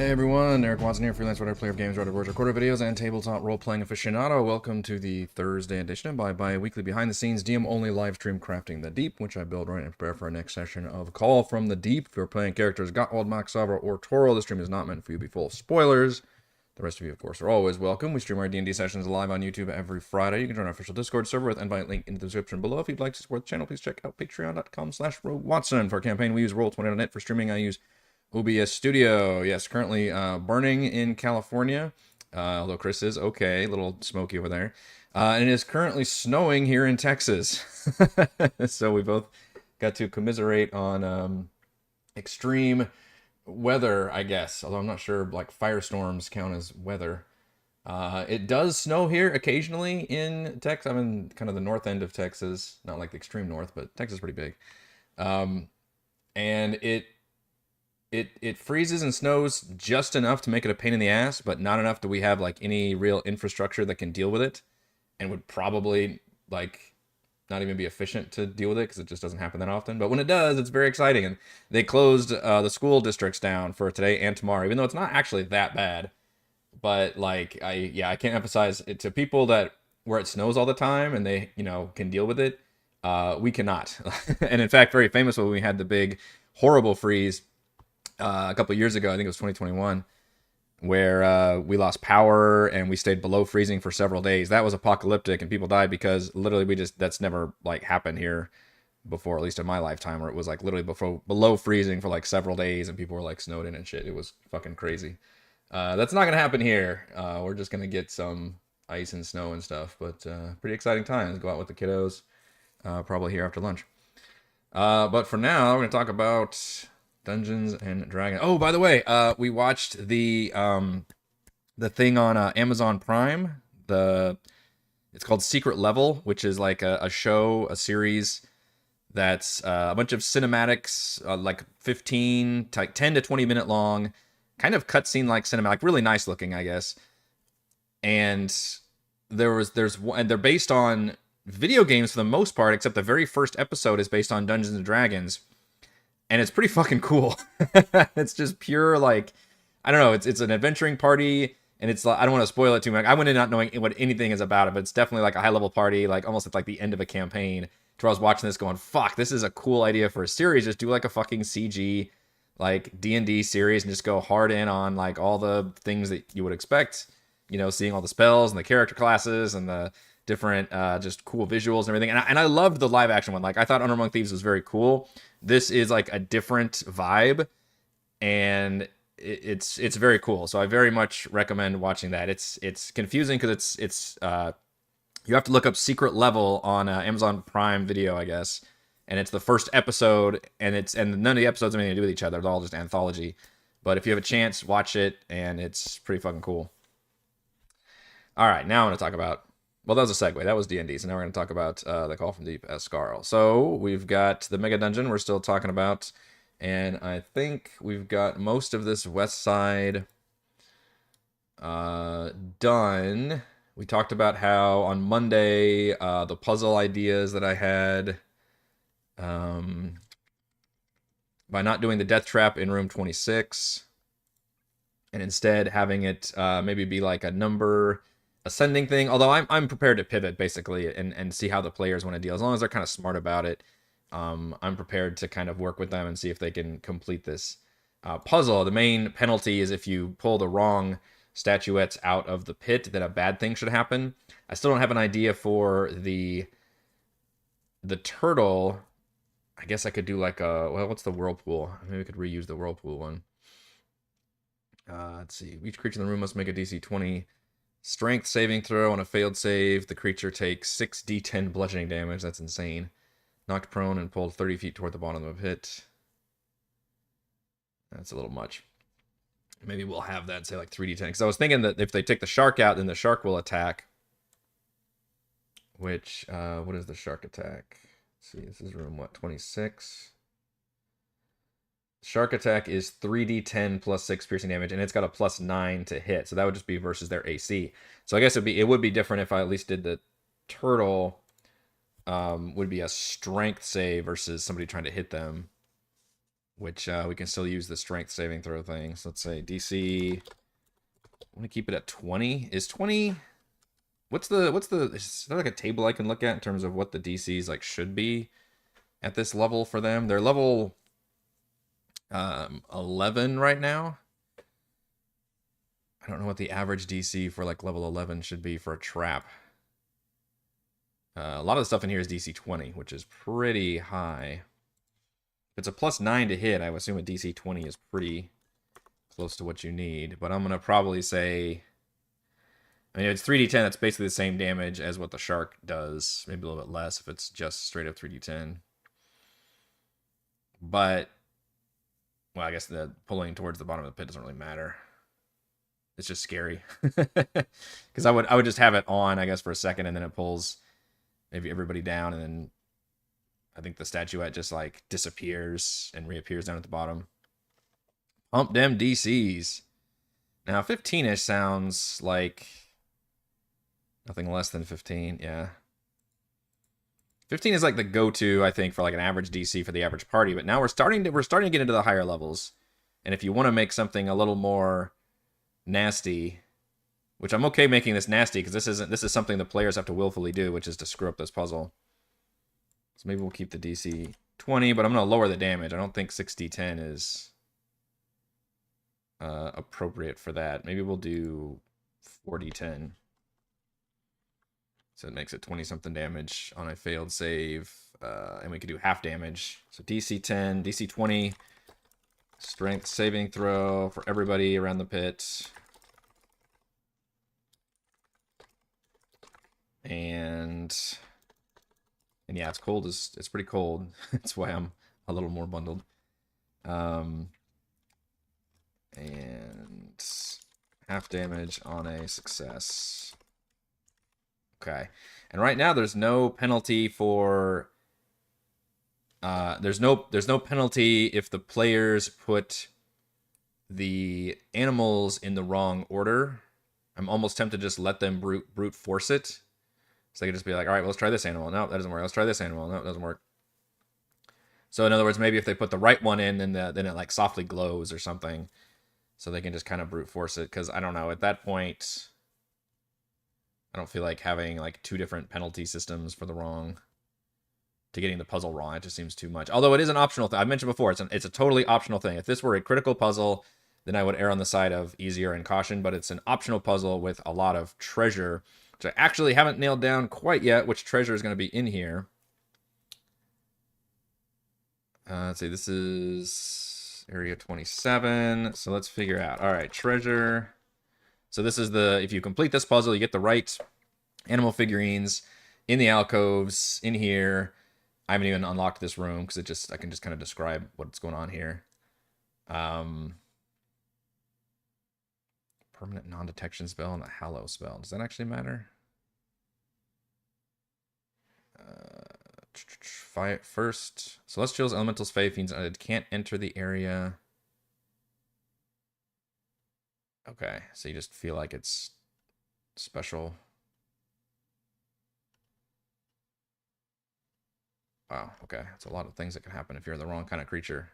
Hey everyone, Eric Watson here, freelance writer, player of games, writer of words, recorder videos, and tabletop role-playing aficionado. Welcome to the Thursday edition of my bi-weekly behind-the-scenes DM-only live stream Crafting the Deep, which I build right and prepare for our next session of Call from the Deep. If you're playing characters Gottwald, Moxavra, or Toro, this stream is not meant for you to be full of spoilers. The rest of you, of course, are always welcome. We stream our D&D sessions live on YouTube every Friday. You can join our official Discord server with invite link in the description below. If you'd like to support the channel, please check out patreon.com/RogueWatson. For our campaign, we use Roll20.net. For streaming, I use OBS Studio. Yes, currently burning in California, although Chris is okay, a little smoky over there. And it is currently snowing here in Texas. So we both got to commiserate on extreme weather, I guess. Although I'm not sure, like, firestorms count as weather. It does snow here occasionally in Texas. I'm in kind of the north end of Texas. Not like the extreme north, but Texas is pretty big. And it freezes and snows just enough to make it a pain in the ass, but not enough that we have like any real infrastructure that can deal with it, and would probably like not even be efficient to deal with it because it just doesn't happen that often. But when it does, it's very exciting. And they closed the school districts down for today and tomorrow, even though it's not actually that bad. But like I can't emphasize it to people that where it snows all the time and they can deal with it. We cannot. And in fact, very famous when we had the big horrible freeze a couple of years ago, I think it was 2021, where we lost power and we stayed below freezing for several days. That was apocalyptic and people died because literally that's never like happened here before, at least in my lifetime, where it was like literally below freezing for like several days and people were like snowed in and shit. It was fucking crazy. That's not gonna happen here. We're just gonna get some ice and snow and stuff, but pretty exciting times. Go out with the kiddos, probably here after lunch. But for now, we're gonna talk about Dungeons and Dragons. Oh, by the way, we watched the thing on Amazon Prime. It's called Secret Level, which is like a series that's a bunch of cinematics, like 10 to 20 minute long, kind of cutscene like cinematic, really nice looking, I guess. And and they're based on video games for the most part, except the very first episode is based on Dungeons and Dragons. And it's pretty fucking cool. It's just pure, like, I don't know, it's an adventuring party, and it's like, I don't want to spoil it too much. I went in not knowing what anything is about it, but it's definitely like a high-level party, like almost at like the end of a campaign, to where I was watching this going, fuck, this is a cool idea for a series. Just do like a fucking CG, like, D&D series, and just go hard in on, like, all the things that you would expect, seeing all the spells and the character classes and the different just cool visuals and everything. And I loved the live action one. Like, I thought Honor Among Thieves was very cool. This is like a different vibe, and it's very cool. So I very much recommend watching that. It's confusing because it's you have to look up Secret Level on Amazon Prime Video, I guess, and it's the first episode, and none of the episodes have anything to do with each other. They're all just anthology. But if you have a chance, watch it, and it's pretty fucking cool. All right, now I want to talk about. Well, that was a segue. That was D&D. So now we're going to talk about the Call from Deep Ascarle. So we've got the Mega Dungeon we're still talking about. And I think we've got most of this west side done. We talked about how on Monday, the puzzle ideas that I had, by not doing the death trap in room 26, and instead having it maybe be like a number ascending thing, although I'm prepared to pivot basically and see how the players want to deal, as long as they're kind of smart about it. I'm prepared to kind of work with them and see if they can complete this puzzle. The main penalty is if you pull the wrong statuettes out of the pit, then a bad thing should happen. I still don't have an idea for the turtle. I guess I could do like what's the whirlpool? Maybe we could reuse the whirlpool one. Let's see. Each creature in the room must make a DC 20 strength saving throw. On a failed save, the creature takes 6d10 bludgeoning damage. That's insane. Knocked prone and pulled 30 feet toward the bottom of the pit. That's a little much. Maybe we'll have that, say, like 3d10. Because I was thinking that if they take the shark out, then the shark will attack. Which, what is the shark attack? Let's see, this is room, 26? Shark attack is 3d10 plus 6 piercing damage, and it's got a plus 9 to hit. So that would just be versus their AC. So I guess it would be different if I at least did the turtle. Would be a strength save versus somebody trying to hit them. which we can still use the strength saving throw thing. So let's say DC. I want to keep it at 20. Is 20? What's the? Is there like a table I can look at in terms of what the DCs like should be at this level for them? They're level 11 right now. I don't know what the average DC for like level 11 should be for a trap. A lot of the stuff in here is DC 20, which is pretty high. If it's a +9 to hit, I would assume a DC 20 is pretty close to what you need. But I'm going to probably say... I mean, if it's 3d10, that's basically the same damage as what the shark does. Maybe a little bit less if it's just straight up 3d10. But... well, I guess the pulling towards the bottom of the pit doesn't really matter. It's just scary. Because I would just have it on, I guess, for a second, and then it pulls maybe everybody down, and then I think the statuette just like disappears and reappears down at the bottom. Pump them DCs. Now 15-ish sounds like nothing less than 15. Yeah. 15 is like the go-to, I think, for like an average DC for the average party. But now we're starting to get into the higher levels. And if you want to make something a little more nasty, which I'm okay making this nasty because this is something the players have to willfully do, which is to screw up this puzzle. So maybe we'll keep the DC 20, but I'm going to lower the damage. I don't think 6d10 is appropriate for that. Maybe we'll do 4d10. So it makes it 20-something damage on a failed save. And we could do half damage. So DC 10, DC 20, strength saving throw for everybody around the pit. And yeah, it's cold. It's pretty cold. That's why I'm a little more bundled. And half damage on a success. Okay. And right now there's no penalty for there's no penalty if the players put the animals in the wrong order. I'm almost tempted to just let them brute force it. So they could just be like, all right, well, let's try this animal. No, that doesn't work. Let's try this animal. No, it doesn't work. So in other words, maybe if they put the right one in, then it like softly glows or something. So they can just kind of brute force it. Because I don't know, at that point, I don't feel like having like two different penalty systems for to getting the puzzle wrong. It just seems too much. Although it is an optional thing. I mentioned before, it's a totally optional thing. If this were a critical puzzle, then I would err on the side of easier and caution. But it's an optional puzzle with a lot of treasure, which I actually haven't nailed down quite yet, which treasure is going to be in here. Let's see, this is area 27. So let's figure out. All right, treasure. So this is if you complete this puzzle, you get the right animal figurines in the alcoves in here. I haven't even unlocked this room because I can just kind of describe what's going on here. Permanent non-detection spell and a hallow spell. Does that actually matter? First, Celestials, Elementals, Fae, Fiends, can't enter the area. Okay, so you just feel like it's special. Wow, okay. That's a lot of things that can happen if you're the wrong kind of creature.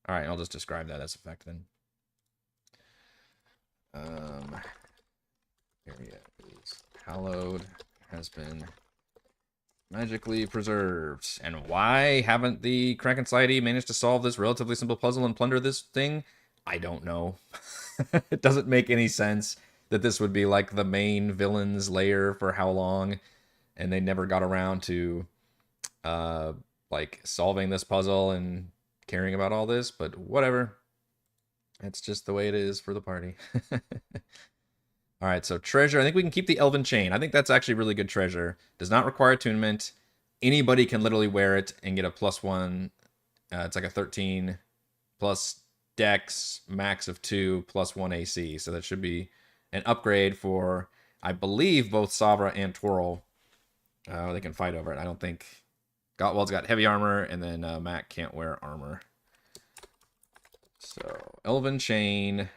All right, I'll just describe that as effect then. Area is hallowed, has been magically preserved. And why haven't the Kraken Society managed to solve this relatively simple puzzle and plunder this thing? I don't know. It doesn't make any sense that this would be like the main villain's lair for how long, and they never got around to like solving this puzzle and caring about all this, but whatever. It's just the way it is for the party. All right, so treasure. I think we can keep the Elven Chain. I think that's actually really good treasure. Does not require attunement. Anybody can literally wear it and get a +1. It's like a 13 plus Dex, max of 2, +1 AC. So that should be an upgrade for, I believe, both Savra and Twirl. They can fight over it. I don't think... Gottwald's got heavy armor, and then Mac can't wear armor. So, Elven Chain.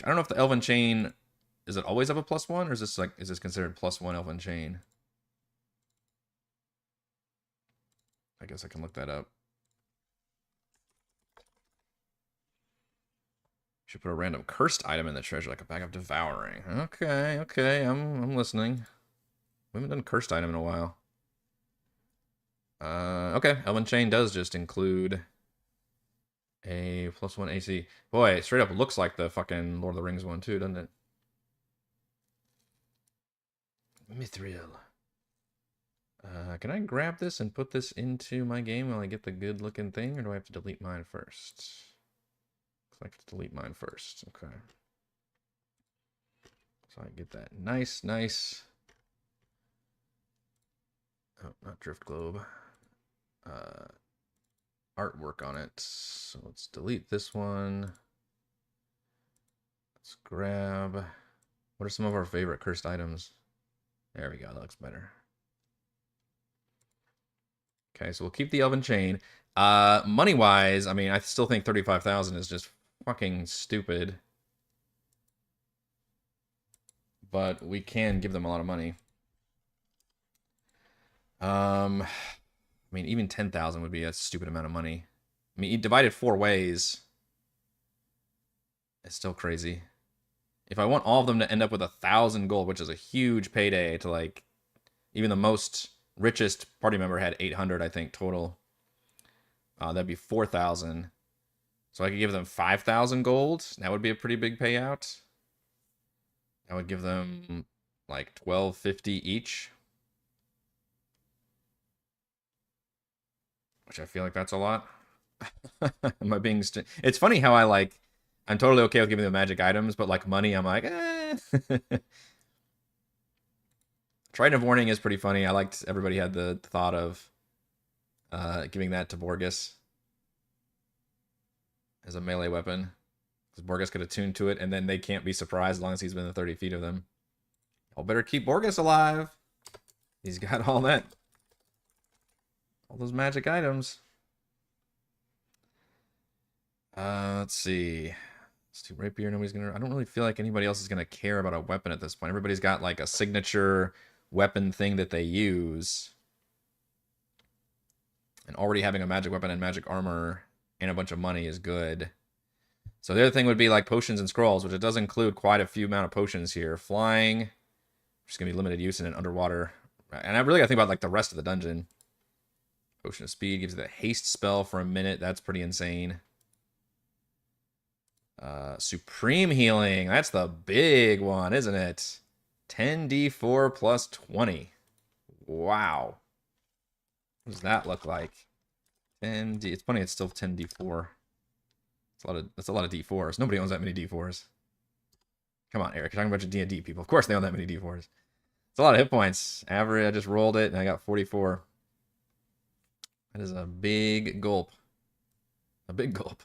I don't know if the Elven Chain... Is it always up a +1, or is this considered +1 Elven Chain? I guess I can look that up. Should put a random cursed item in the treasure, like a bag of devouring. Okay, I'm listening. We haven't done cursed item in a while. Okay, Elven Chain does just include a +1 AC. Boy, it straight up looks like the fucking Lord of the Rings one too, doesn't it? Mithril. Can I grab this and put this into my game while I get the good looking thing, or do I have to delete mine first? Looks like I have to delete mine first. Okay. So I get that nice. Oh, not drift globe. Artwork on it. So let's delete this one. Let's grab. What are some of our favorite cursed items? There we go. That looks better. Okay, so we'll keep the Elven Chain. Money-wise, I mean, I still think 35,000 is just fucking stupid. But we can give them a lot of money. I mean, even 10,000 would be a stupid amount of money. I mean, divided 4 ways. It's still crazy. If I want all of them to end up with 1,000 gold, which is a huge payday to, like, even the most richest party member had 800, I think, total. That'd be 4,000. So I could give them 5,000 gold. That would be a pretty big payout. I would give them like 1,250 each. Which I feel like that's a lot. Am I being... It's funny how I'm totally okay with giving them magic items, but like money, I'm like, eh. Trident of Warning is pretty funny. I liked everybody had the thought of giving that to Borges as a melee weapon. Because Borges could attune to it, and then they can't be surprised as long as he's within 30 feet of them. Y'all better keep Borges alive. He's got all that. All those magic items. Let's see. Let's do rapier. Nobody's gonna... I don't really feel like anybody else is gonna care about a weapon at this point. Everybody's got like a signature weapon thing that they use. And already having a magic weapon and magic armor and a bunch of money is good. So the other thing would be like potions and scrolls, which it does include quite a few amount of potions here. Flying, which is going to be limited use in an underwater. And I really got to think about like the rest of the dungeon. Potion of speed gives you the haste spell for a minute. That's pretty insane. Supreme healing. That's the big one, isn't it? 10d4 plus 20. Wow. What does that look like? 10d. It's funny. It's still 10d4. That's a lot of d4s. Nobody owns that many d4s. Come on, Eric. You're talking about your D&D people. Of course they own that many d4s. It's a lot of hit points. Average. I just rolled it and I got 44. That is a big gulp. A big gulp.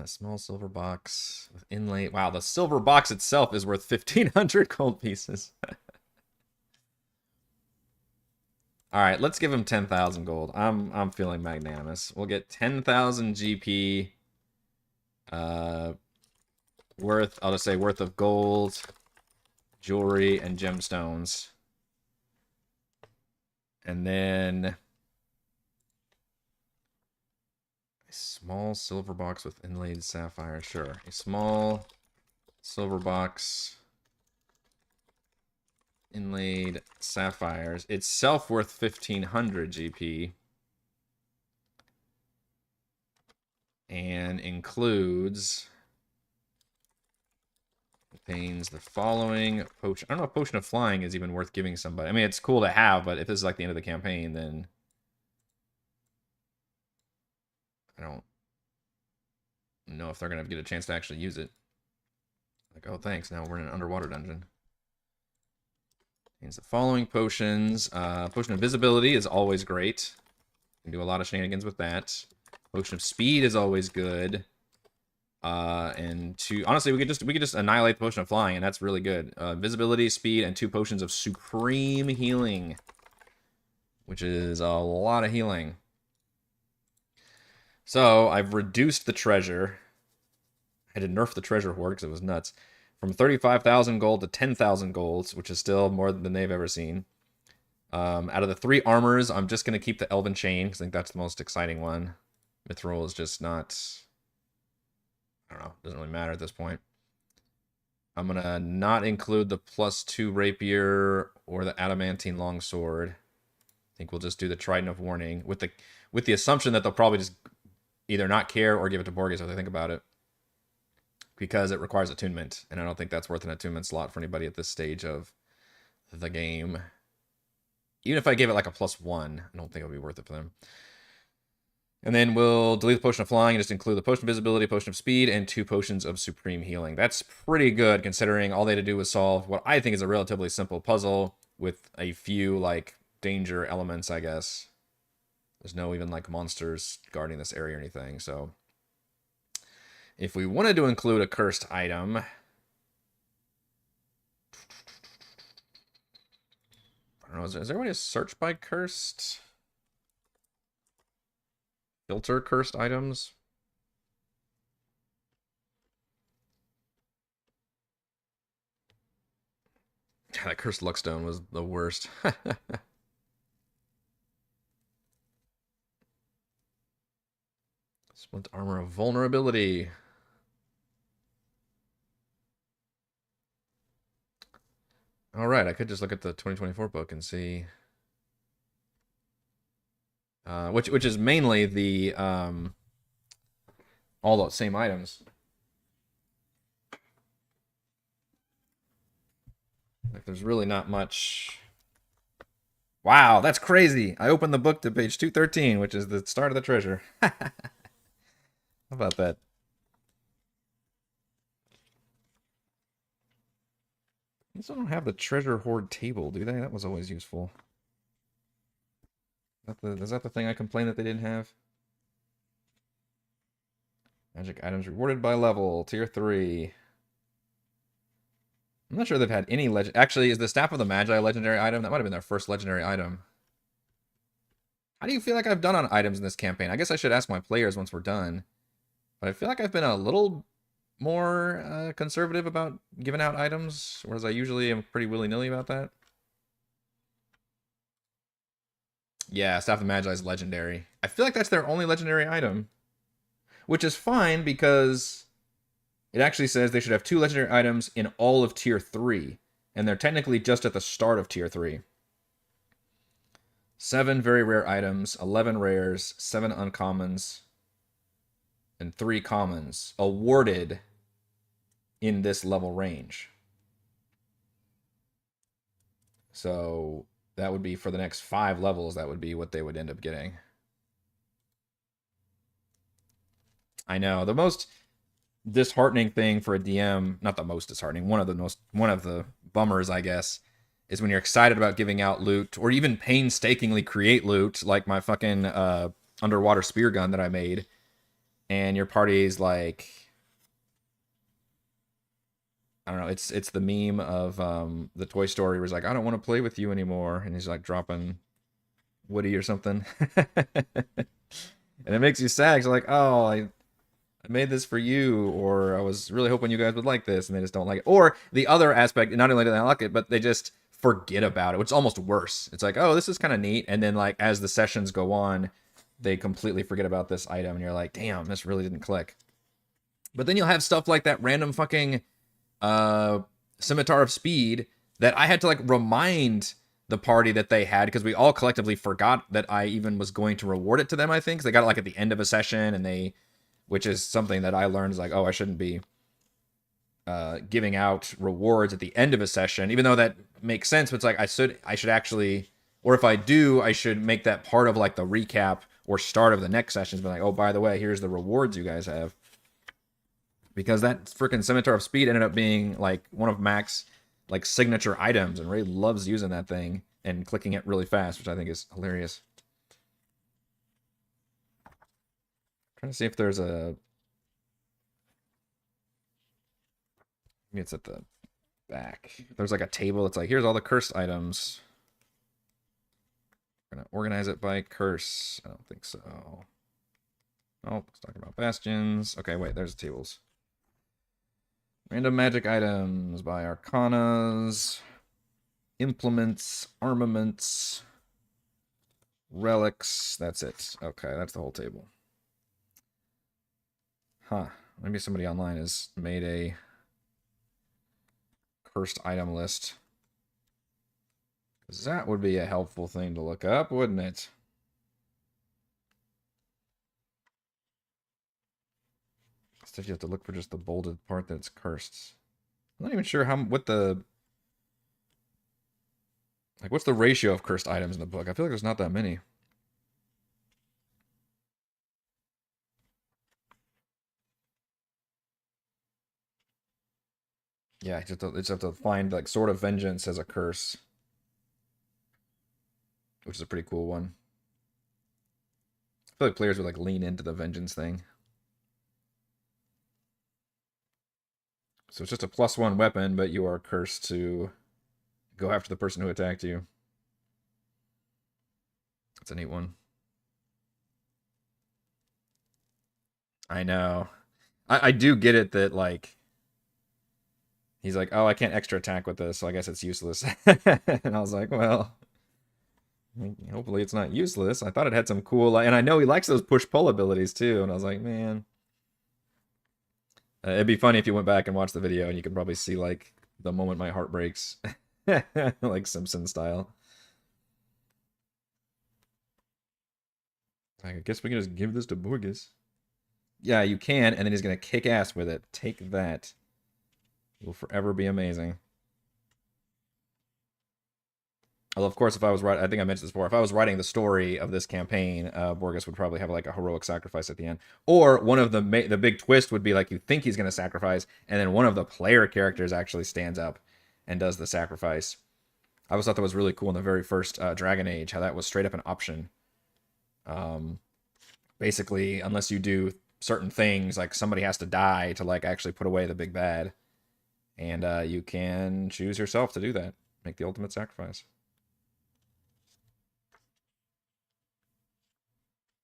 Small silver box with inlay. Wow, the silver box itself is worth 1,500 gold pieces. All right, let's give him 10,000 gold. I'm feeling magnanimous. We'll get 10,000 GP. Worth, I'll just say worth of gold, jewelry, and gemstones. And then a small silver box with inlaid sapphire. Sure, a small silver box. Inlaid sapphires. Itself worth 1,500 GP. And includes... Contains the following potion. I don't know if Potion of Flying is even worth giving somebody. I mean, it's cool to have, but if this is like the end of the campaign, then... I don't know if they're going to get a chance to actually use it. Like, oh, thanks. Now we're in an underwater dungeon. Contains the following potions. Potion of Visibility is always great. You can do a lot of shenanigans with that. Potion of Speed is always good. And honestly, we could just annihilate the Potion of Flying, and that's really good. Visibility, Speed, and 2 potions of Supreme Healing, which is a lot of healing. So I've reduced the treasure. I had to nerf the treasure hoard because it was nuts. From 35,000 gold to 10,000 gold, which is still more than they've ever seen. Out of the 3 armors, I'm just going to keep the Elven Chain, because I think that's the most exciting one. Mithril is just not... I don't know. Doesn't really matter at this point. I'm gonna not include the +2 rapier or the adamantine longsword. I think we'll just do the Trident of Warning with the assumption that they'll probably just either not care or give it to Borges if they think about it, because it requires attunement, and I don't think that's worth an attunement slot for anybody at this stage of the game. Even if I gave it like a +1, I don't think it would be worth it for them. And then we'll delete the Potion of Flying and just include the Potion of Visibility, Potion of Speed, and 2 Potions of Supreme Healing. That's pretty good considering all they had to do was solve what I think is a relatively simple puzzle with a few, like, danger elements, I guess. There's no even, like, monsters guarding this area or anything, so... If we wanted to include a cursed item... I don't know, is there a way to search by cursed? Filter cursed items? That cursed luckstone was the worst. Splint armor of vulnerability. All right, I could just look at the 2024 book and see, which is mainly the all those same items. Like, there's really not much. Wow, that's crazy! I opened the book to page 213, which is the start of the treasure. How about that? These don't have the treasure hoard table, do they? That was always useful. Is that the thing I complained that they didn't have? Magic items rewarded by level, tier 3. I'm not sure they've had any legend. Actually, is the Staff of the Magi a legendary item? That might have been their first legendary item. How do you feel like I've done on items in this campaign? I guess I should ask my players once we're done. But I feel like I've been a little more conservative about giving out items, whereas I usually am pretty willy-nilly about that. Yeah, Staff of the Magi is legendary. I feel like that's their only legendary item. Which is fine because it actually says they should have 2 legendary items in all of tier 3. And they're technically just at the start of tier 3. 7 very rare items, 11 rares, 7 uncommons, and 3 commons awarded in this level range. So that would be for the next 5 levels, that would be what they would end up getting. I know. The most disheartening thing for a DM, not the most disheartening, one of the bummers, I guess, is when you're excited about giving out loot, or even painstakingly create loot, like my fucking underwater spear gun that I made, and your party's like, I don't know, it's the meme of the Toy Story where he's like, I don't want to play with you anymore, and he's like dropping Woody or something. And it makes you sad, 'cause like, oh, I made this for you, or I was really hoping you guys would like this, and they just don't like it. Or the other aspect, not only do they not like it, but they just forget about it, which is almost worse. It's like, oh, this is kind of neat, and then like as the sessions go on, they completely forget about this item, and you're like, damn, this really didn't click. But then you'll have stuff like that random fucking Scimitar of Speed that I had to like remind the party that they had, because we all collectively forgot that I even was going to reward it to them, I think. 'Cause they got it like at the end of a session, and which is something that I learned is like, oh, I shouldn't be giving out rewards at the end of a session, even though that makes sense. But it's like I should actually, or if I do, I should make that part of like the recap or start of the next sessions. Be like, oh, by the way, here's the rewards you guys have, because that freaking Scimitar of Speed ended up being like one of Mac's like signature items, and Ray loves using that thing and clicking it really fast, which I think is hilarious. Trying to see if there's a... Maybe it's at the back. There's like a table that's like, here's all the cursed items. We're gonna organize it by curse. I don't think so. Oh, it's talking about bastions. Okay, wait, there's the tables. Random magic items by arcanas, implements, armaments, relics. That's it. Okay, that's the whole table. Huh. Maybe somebody online has made a cursed item list. Because that would be a helpful thing to look up, wouldn't it? Instead, you have to look for just the bolded part that's cursed. I'm not even sure what's the ratio of cursed items in the book. I feel like there's not that many. Yeah, you just have to find like Sword of Vengeance as a curse, which is a pretty cool one. I feel like players would like lean into the vengeance thing. So it's just a +1 weapon, but you are cursed to go after the person who attacked you. That's a neat one. I know. I do get it that like he's like, oh, I can't extra attack with this, so I guess it's useless. And I was like, well, hopefully it's not useless. I thought it had some cool, and I know he likes those push-pull abilities too. And I was like, man, it'd be funny if you went back and watched the video, and you could probably see like the moment my heart breaks, like Simpson style. I guess we can just give this to Borges. Yeah, you can, and then he's gonna kick ass with it. Take that. It will forever be amazing. Although, of course, if I was writing, I think I mentioned this before, if I was writing the story of this campaign, Borges would probably have like a heroic sacrifice at the end. Or one of the big twist would be like you think he's going to sacrifice, and then one of the player characters actually stands up and does the sacrifice. I always thought that was really cool in the very first Dragon Age, how that was straight up an option. Basically, unless you do certain things, like somebody has to die to like actually put away the big bad. And you can choose yourself to do that. Make the ultimate sacrifice.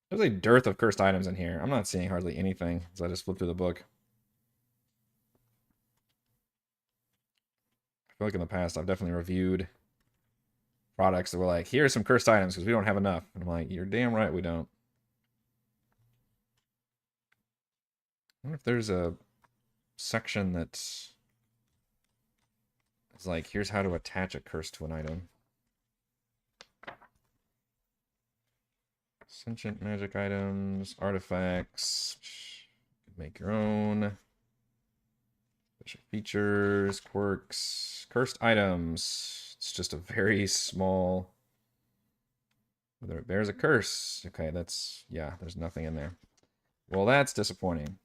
There's a dearth of cursed items in here. I'm not seeing hardly anything as I just flip through the book. I feel like in the past I've definitely reviewed products that were like, here are some cursed items because we don't have enough. And I'm like, you're damn right we don't. I wonder if there's a section that's like, here's how to attach a curse to an item. Sentient magic items, artifacts, make your own. Special features, quirks, cursed items. It's just a very small, whether it bears a curse. Okay, that's, yeah, there's nothing in there. Well, that's disappointing.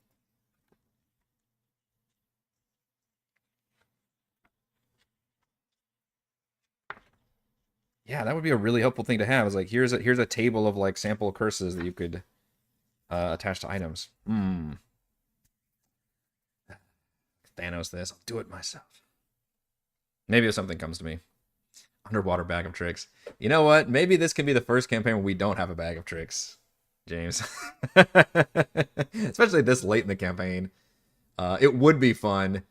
Yeah, that would be a really helpful thing to have. Is like here's a table of like sample curses that you could attach to items. Thanos this. I'll do it myself. Maybe if something comes to me. Underwater bag of tricks. You know what? Maybe this can be the first campaign where we don't have a bag of tricks, James. Especially this late in the campaign. It would be fun,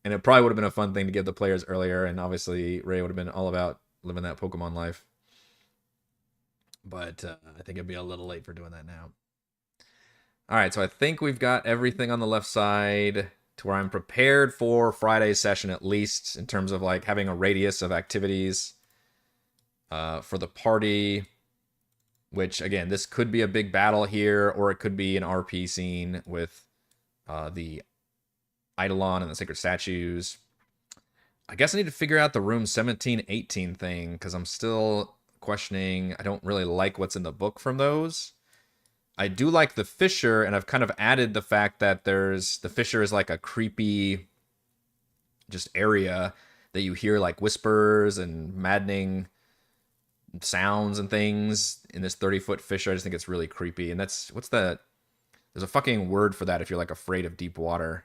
and it probably would have been a fun thing to give the players earlier, and obviously Ray would have been all about living that Pokemon life. But I think it'd be a little late for doing that now. All right, so I think we've got everything on the left side to where I'm prepared for Friday's session, at least in terms of like having a radius of activities for the party, which again, this could be a big battle here, or it could be an RP scene with the Eidolon and the Sacred Statues. I guess I need to figure out the room 1718 thing, because I'm still questioning. I don't really like what's in the book from those. I do like the Fissure, and I've kind of added the fact that the Fissure is like a creepy just area that you hear like whispers and maddening sounds and things in this 30-foot fissure. I just think it's really creepy. And that's, there's a fucking word for that if you're like afraid of deep water.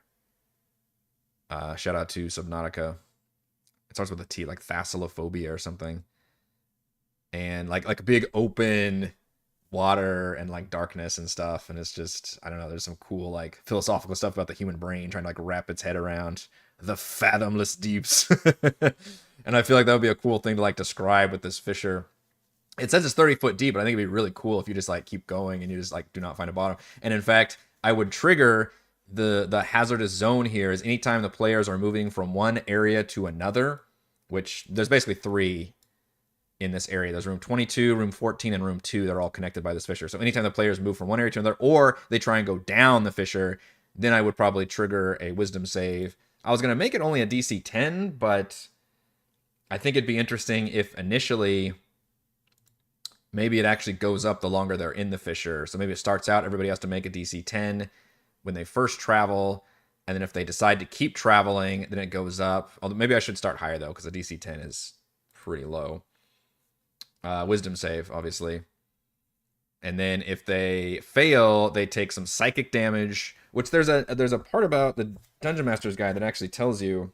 Shout out to Subnautica. It starts with a T, like thalassophobia or something. And like a big open water and like darkness and stuff, and it's just, I don't know, there's some cool like philosophical stuff about the human brain trying to like wrap its head around the fathomless deeps. And I feel like that would be a cool thing to like describe with this fissure. It says it's 30-foot deep, but I think it'd be really cool if you just like keep going and you just like do not find a bottom. And in fact, I would trigger the hazardous zone here is anytime the players are moving from one area to another, which there's basically 3 in this area. There's room 22, room 14, and room 2. They're all connected by this fissure. So anytime the players move from one area to another, or they try and go down the fissure, then I would probably trigger a wisdom save. I was going to make it only a DC 10, but I think it'd be interesting if initially maybe it actually goes up the longer they're in the fissure. So maybe it starts out, everybody has to make a DC 10 when they first travel, and then if they decide to keep traveling, then it goes up. Although maybe I should start higher, though, because the DC 10 is pretty low. Wisdom save, obviously. And then if they fail, they take some psychic damage, which there's a part about the Dungeon Master's Guide that actually tells you,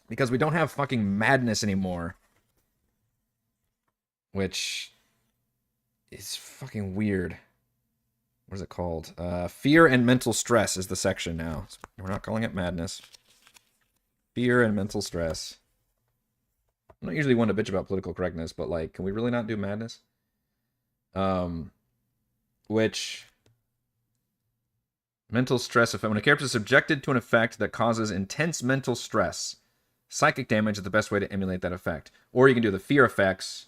because we don't have fucking madness anymore, which is fucking weird. What is it called? Fear and mental stress is the section now. We're not calling it madness. Fear and mental stress. I'm not usually one to bitch about political correctness, but like, can we really not do madness? Which mental stress effect. When a character is subjected to an effect that causes intense mental stress, psychic damage is the best way to emulate that effect. Or you can do the fear effects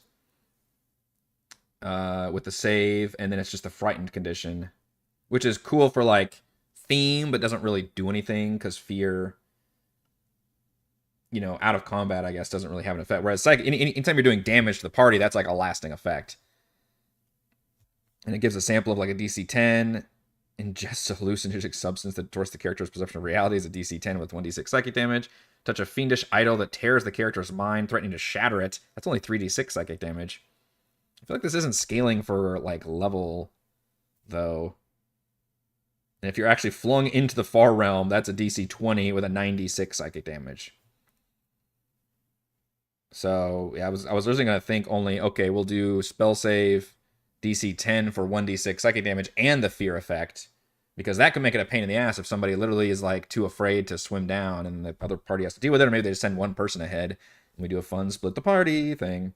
with the save, and then it's just a frightened condition, which is cool for like theme, but doesn't really do anything because fear, you know, out of combat, I guess, doesn't really have an effect. Whereas anytime you're doing damage to the party, that's like a lasting effect. And it gives a sample of like a DC 10. Ingests a hallucinogenic substance that distorts the character's perception of reality is a DC 10 with 1d6 psychic damage. Touch a fiendish idol that tears the character's mind, threatening to shatter it. That's only 3d6 psychic damage. I feel like this isn't scaling for like level, though. And if you're actually flung into the far realm, that's a DC 20 with a 96 psychic damage. So yeah, I was originally gonna think only, okay, we'll do spell save DC 10 for 1d6 psychic damage and the fear effect, because that could make it a pain in the ass if somebody literally is like too afraid to swim down and the other party has to deal with it, or maybe they just send one person ahead and we do a fun split the party thing.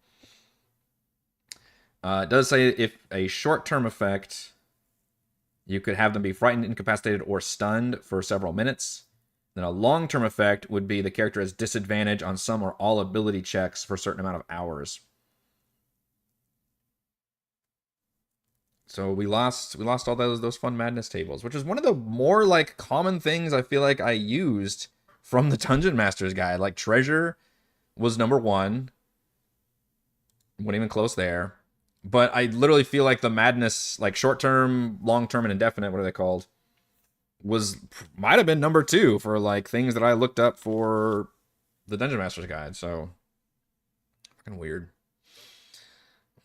It does say if a short-term effect, you could have them be frightened, incapacitated, or stunned for several minutes. Then a long-term effect would be the character has disadvantage on some or all ability checks for a certain amount of hours. So we lost all those fun madness tables, which is one of the more like common things I feel like I used from the Dungeon Master's Guide. Like treasure was number 1. Wasn't even close there. But I literally feel like the madness, like short-term, long-term, and indefinite, what are they called, might have been number 2 for like things that I looked up for the Dungeon Master's Guide. So fucking weird.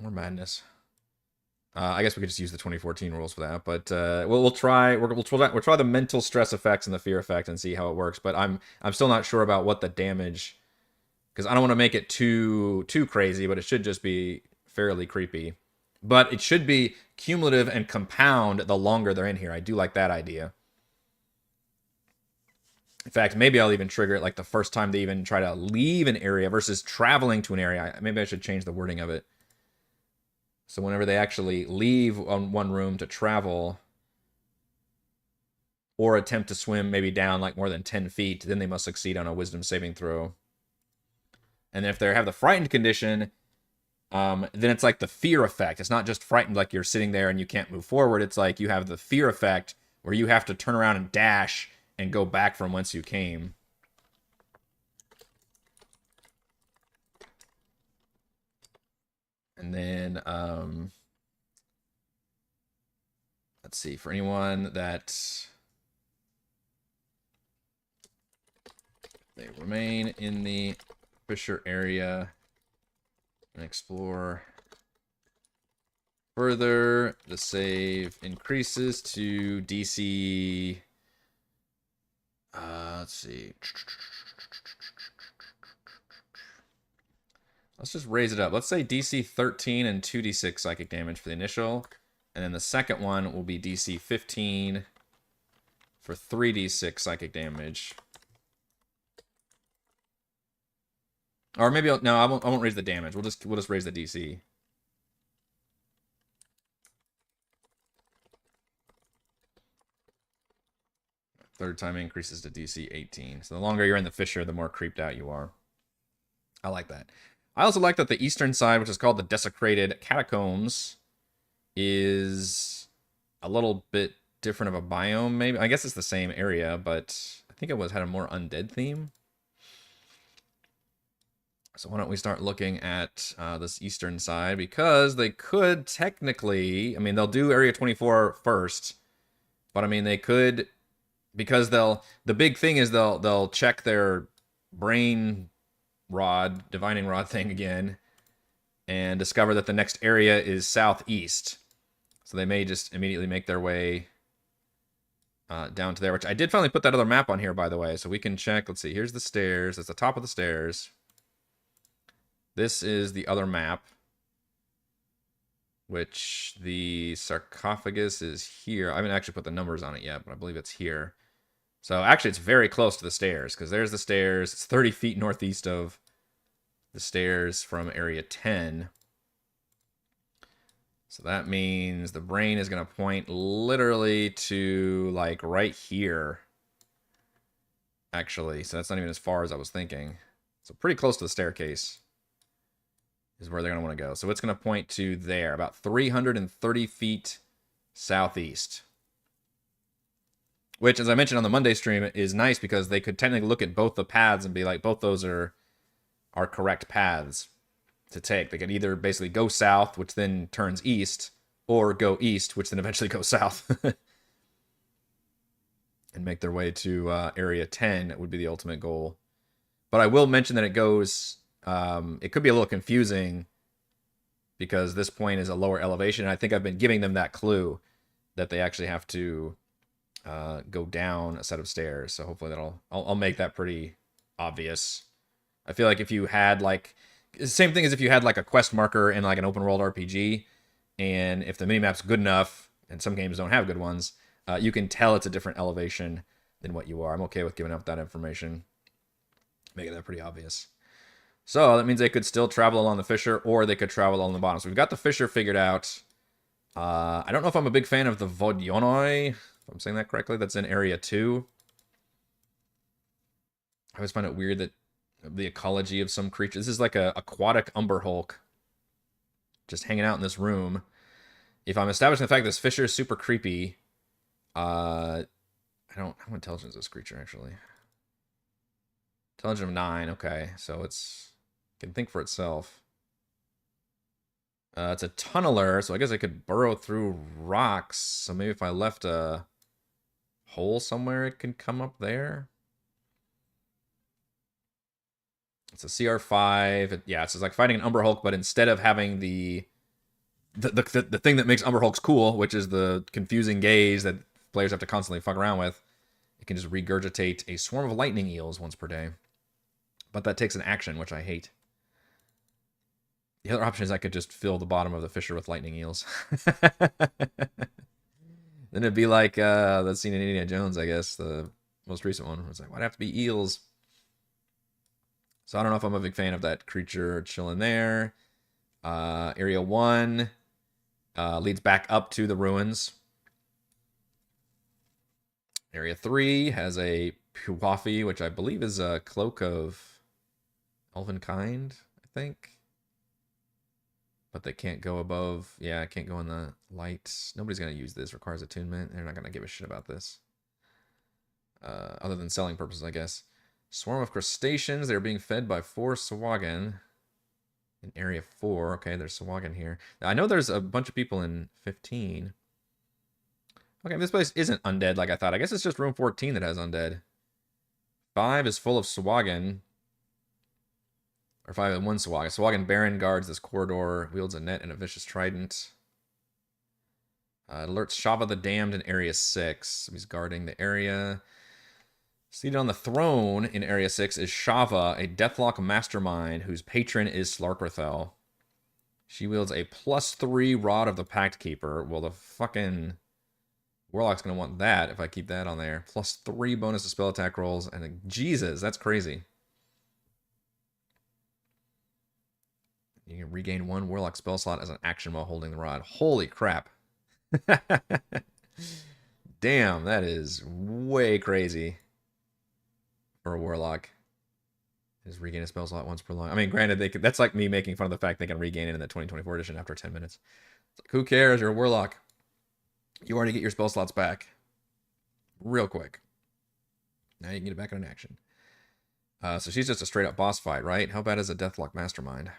More madness. I guess we could just use the 2014 rules for that, but we'll try the mental stress effects and the fear effect and see how it works. But I'm still not sure about what the damage, because I don't want to make it too crazy, but it should just be fairly creepy. But it should be cumulative and compound the longer they're in here. I do like that idea. In fact, maybe I'll even trigger it like the first time they even try to leave an area versus traveling to an area. Maybe I should change the wording of it. So whenever they actually leave on one room to travel or attempt to swim maybe down like more than 10 feet, then they must succeed on a wisdom saving throw. And if they have the frightened condition, then it's like the fear effect. It's not just frightened like you're sitting there and you can't move forward. It's like you have the fear effect where you have to turn around and dash and go back from whence you came. And then, let's see, for anyone that they remain in the fissure area and explore further, the save increases to DC, let's see. Let's just raise it up. Let's say DC 13 and 2d6 psychic damage for the initial. And then the second one will be DC 15 for 3d6 psychic damage. Or maybe no, I won't raise the damage. We'll just raise the DC. Third time increases to DC 18. So the longer you're in the fissure, the more creeped out you are. I like that. I also like that the eastern side, which is called the Desecrated Catacombs, is a little bit different of a biome, maybe. I guess it's the same area, but I think it had a more undead theme. So why don't we start looking at this eastern side, because they could technically, I mean, they'll do Area 24 first, but I mean, they could, because the big thing is they'll check their brain rod, divining rod thing again, and discover that the next area is southeast. So they may just immediately make their way down to there, which I did finally put that other map on here, by the way, so we can check. Let's see, here's the stairs. That's the top of the stairs. This is the other map, which the sarcophagus is here. I haven't actually put the numbers on it yet, but I believe it's here. So actually, it's very close to the stairs, because there's the stairs. It's 30 feet northeast of the stairs from Area 10. So that means the brain is going to point literally to, like, right here, actually. So that's not even as far as I was thinking. So pretty close to the staircase is where they're going to want to go. So it's going to point to there, about 330 feet southeast. Which, as I mentioned on the Monday stream, is nice because they could technically look at both the paths and be like, both those are correct paths to take. They could either basically go south, which then turns east, or go east, which then eventually goes south. And make their way to Area 10 would be the ultimate goal. But I will mention that it goes... it could be a little confusing because this point is a lower elevation. I think I've been giving them that clue that they actually have to go down a set of stairs. So hopefully I'll make that pretty obvious. I feel like if you had like, same thing as if you had like a quest marker in like an open world RPG, and if the minimap's good enough, and some games don't have good ones, you can tell it's a different elevation than what you are. I'm okay with giving up that information, making that pretty obvious. So that means they could still travel along the fissure, or they could travel along the bottom. So we've got the fissure figured out. I don't know if I'm a big fan of the Vodionoi, if I'm saying that correctly. That's in Area 2. I always find it weird that the ecology of some creatures. This is like a aquatic Umber Hulk just hanging out in this room. If I'm establishing the fact that this fissure is super creepy, how intelligent is this creature, actually? Intelligence of 9, okay. So it can think for itself. It's a tunneler, so I guess I could burrow through rocks. So maybe if I left a hole somewhere, it can come up there. It's a CR5. Yeah, it's like fighting an Umber Hulk, but instead of having the thing that makes Umber Hulks cool, which is the confusing gaze that players have to constantly fuck around with, it can just regurgitate a swarm of lightning eels once per day. But that takes an action, which I hate. The other option is I could just fill the bottom of the fissure with lightning eels. Then it'd be like that scene in Indiana Jones, I guess, the most recent one. It's like, why'd it have to be eels? So I don't know if I'm a big fan of that creature chilling there. Area 1 leads back up to the ruins. Area 3 has a Puwafi, which I believe is a cloak of Elvenkind, I think. But they can't go above. Yeah, can't go in the light. Nobody's going to use this. Requires attunement. They're not going to give a shit about this. Other than selling purposes, I guess. Swarm of crustaceans. They're being fed by 4 Sahuagin in Area 4. Okay, there's Sahuagin here. I know there's a bunch of people in 15. Okay, this place isn't undead like I thought. I guess it's just room 14 that has undead. 5 is full of Sahuagin. Or 5 and 1 Sahuagin. Sahuagin Baron guards this corridor, wields a net and a vicious trident. It alerts Shava the Damned in Area 6. So he's guarding the area. Seated on the throne in Area 6 is Shava, a Deathlock mastermind whose patron is Slarkrethel. She wields a +3 Rod of the Pact Keeper. Well, the fucking Warlock's going to want that if I keep that on there. +3 bonus to spell attack rolls. And Jesus, that's crazy. You can regain 1 Warlock spell slot as an action while holding the rod. Holy crap. Damn, that is way crazy for a warlock. Just regain a spell slot once per long. I mean, granted, they could, that's like me making fun of the fact they can regain it in the 2024 edition after 10 minutes. It's like, who cares? You're a warlock. You already get your spell slots back real quick. Now you can get it back in action. So she's just a straight up boss fight, right? How bad is a Deathlock Mastermind?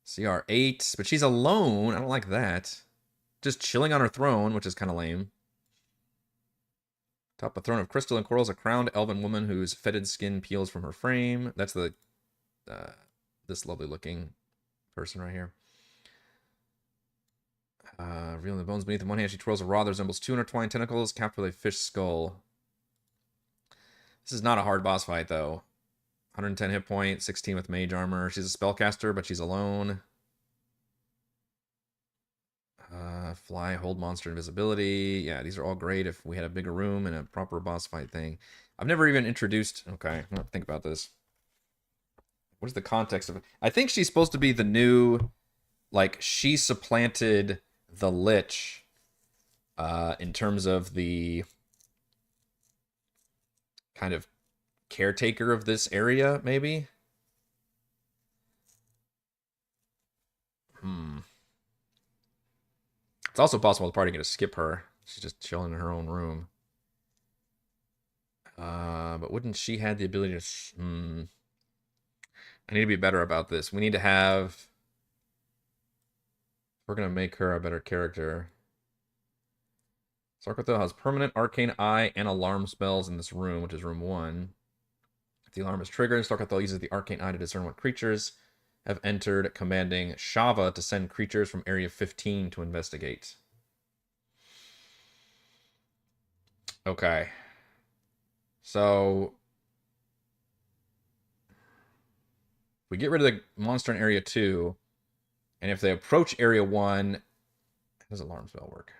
CR8, but she's alone. I don't like that. Just chilling on her throne, which is kind of lame. Top a throne of crystal and coral is a crowned elven woman whose fetid skin peels from her frame. That's the this lovely looking person right here. Revealing the bones beneath. In one hand, she twirls a rod that resembles two intertwined tentacles capped with a fish skull. This is not a hard boss fight, though. 110 hit points, 16 with mage armor. She's a spellcaster, but she's alone. Fly, hold monster invisibility. Yeah, these are all great if we had a bigger room and a proper boss fight thing. I've never even introduced... Okay, I think about this. What is the context of it? I think she's supposed to be the new... Like, she supplanted the Lich in terms of the kind of caretaker of this area, maybe? It's also possible the party can just skip her. She's just chilling in her own room. But wouldn't she have the ability to... I need to be better about this. We need to have... We're going to make her a better character. Sarkotho has permanent arcane eye and alarm spells in this room, which is room 1. If the alarm is triggered, Sarkotho uses the arcane eye to discern what creatures have entered, commanding Shava to send creatures from Area 15 to investigate. Okay. So... we get rid of the monster in Area 2, and if they approach Area 1... How does alarm spell work?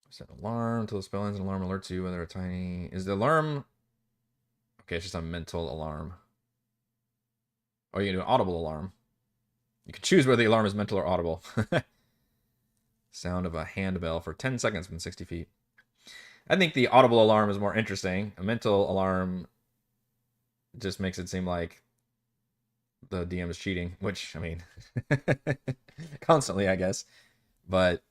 Set an alarm until the spell ends. An alarm alerts you whether a tiny... Is the alarm... Okay, it's just a mental alarm. Oh, you can do an audible alarm. You can choose whether the alarm is mental or audible. Sound of a handbell for 10 seconds from 60 feet. I think the audible alarm is more interesting. A mental alarm just makes it seem like the DM is cheating, which, I mean, constantly, I guess. But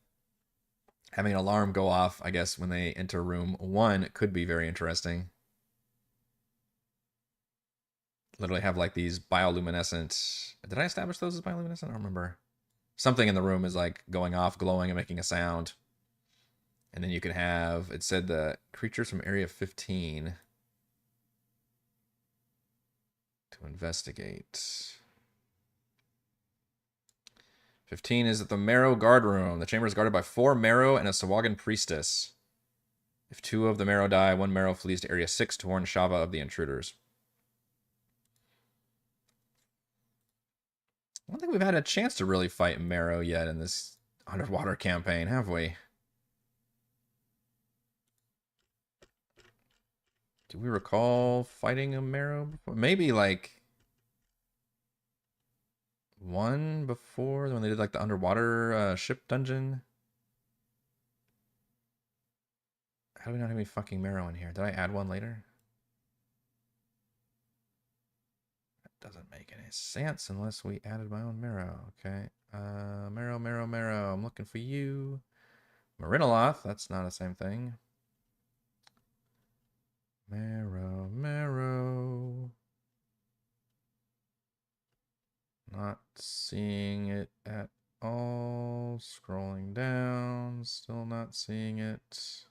having an alarm go off, I guess, when they enter room 1 could be very interesting. Literally have like these bioluminescent... Did I establish those as bioluminescent? I don't remember. Something in the room is like going off, glowing, and making a sound. And then you can have... It said the creatures from Area 15 to investigate. 15 is at the Marrow Guard Room. The chamber is guarded by 4 Marrow and a Sawagan Priestess. If 2 of the Marrow die, 1 Marrow flees to Area 6 to warn Shava of the intruders. I don't think we've had a chance to really fight Marrow yet in this underwater campaign, have we? Do we recall fighting a Marrow before? Maybe like... one before, when they did like the underwater ship dungeon. How do we not have any fucking Marrow in here? Did I add one later? That doesn't make any sense unless we added my own Marrow. Okay. Marrow, Marrow, Marrow. I'm looking for you. Marinoloth. That's not the same thing. Marrow, Marrow. Not seeing it at all. Scrolling down. Still not seeing it.